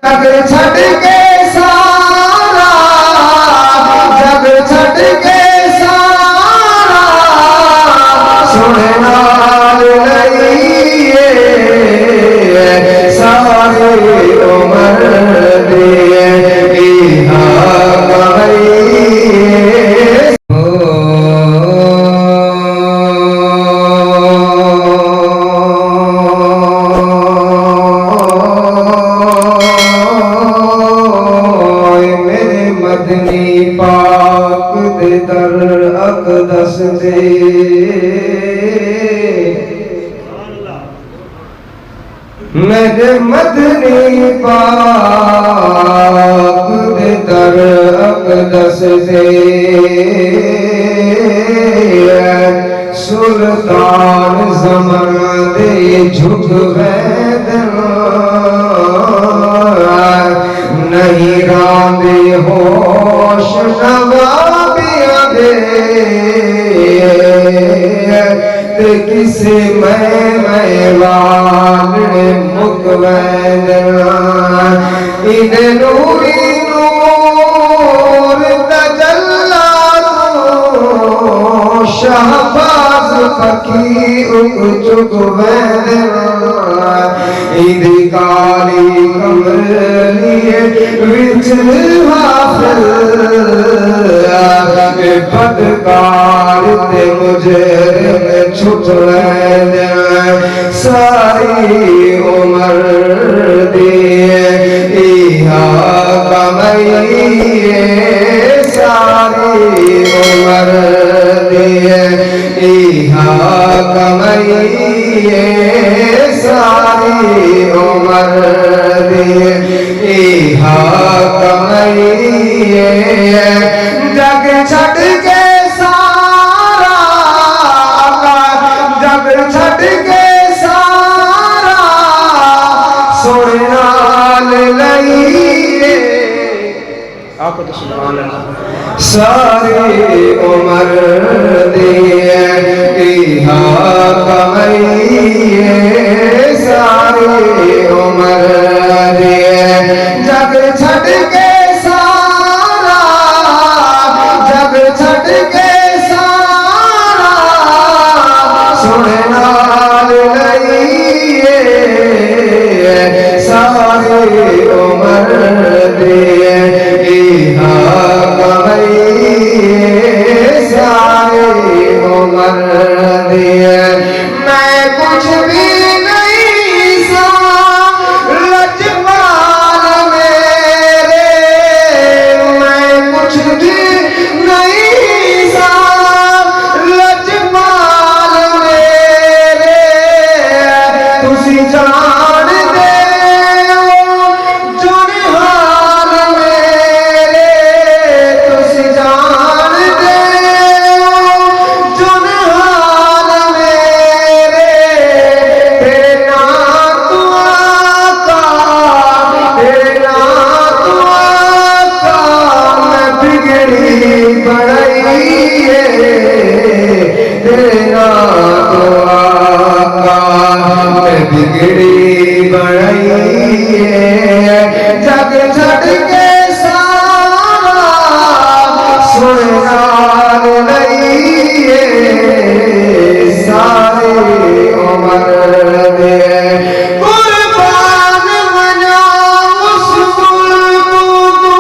जग छड़ के सारा जग छड़ के सारा सुने नाल लईए सारी उमर दिए मेरे मदनी पाक दे दर अक़दस दे सुल्तान ज़मान दे झुक नहीं रांदे होश नवाबिया दे किसी मैं वाले मुकवैन इन नूरी नूर तजल्ला शहबाज फकी उक चुक वैन इदी काली कमलिए विच हाफिल बदकार ते मुझे छुप सारी उमर दिए इहा कमइए सारी उमर दिए इहा कमइए सारी उमर दिए इहा कमइए जग छड़ के सारा जग छड़ के सारा सोने नाल लईए आपको तो सुभान अल्लाह सारी उमर दिए इहा कमइए सारी उमर दिए जग छड़ के सारा जग छड़ के सारा सोने नाल लईए सारी उमर दिए इहा कमइए सारी उमर दिए मैं कुछ भी नहीं सा लजपाल मेरे मैं कुछ भी नहीं सा लजपाल मेरे तुसी जान दे जुन हाल मेरे तुसी जान दे जुन हाल मेरे तेरे ना तू आका तेरे ना तू आका मैं बिगड़ी बड़ाइए तेरे ना तू आका मैं बिगड़ी बड़ाइए जग छड़ के सारा सोने नाल लईए सारी उमर दे कुर्बान मना उस मुल्क तू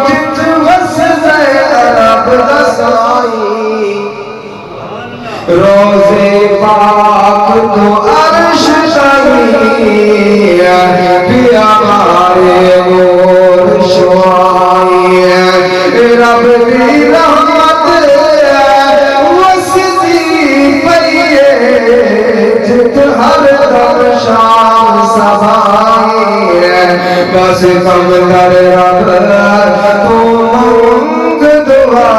जित वस अरब दसाई रोज़े पाक तो अर्श पिया मारे मोर शुआई रब दी रहमत वसदी पईए जित हर दम शाम सभाई बस कम कर रब तू मंग दुआ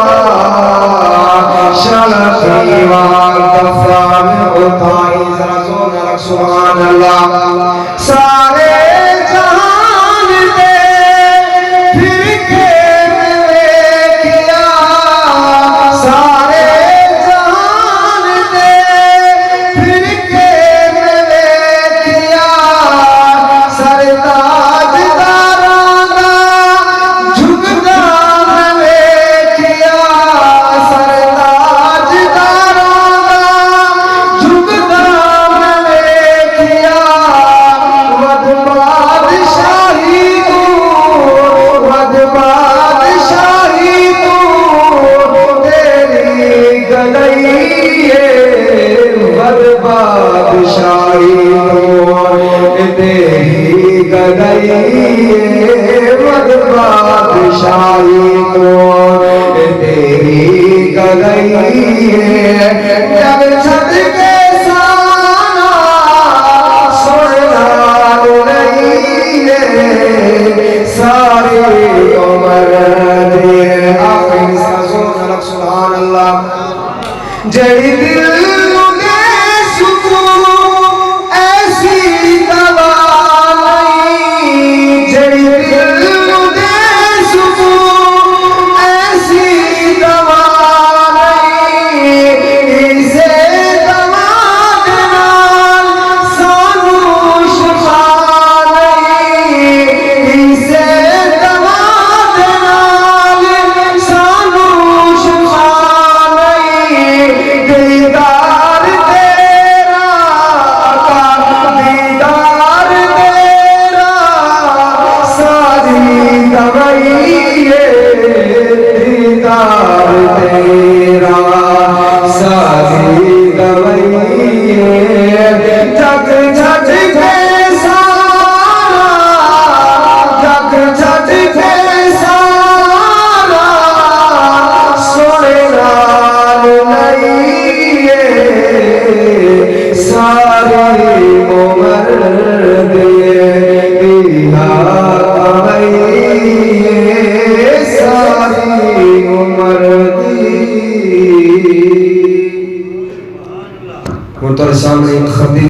शलफीवार दफा में उठाई जरा जोर लग सुभान अल्लाह सारे जहान दे फिर के किया सारे जहान दे फिर के किया तेरी गई मद बादशाही को, तेरी गई जग छत के साना सोना नहीं सारी उम्र दे। आखिरी सुभान सुभान अल्लाह। जड़ी दिल मुझे सुकून ऐसी दवा नहीं, जड़ी दिल मुझे सुकून ऐसी दवा नहीं, इसे दवा देना सानू शिफा नहीं, इसे दवा देना सानू शिफा नहीं। दीदार तेरा दीदार तेरा सारी दवाई, दीदार तेरा सारी दवाई। जग जग के सारा, जग जग के सारा सोने नाल नहीं सारी उम्र दे सारी उम्र दी। सामने खतीब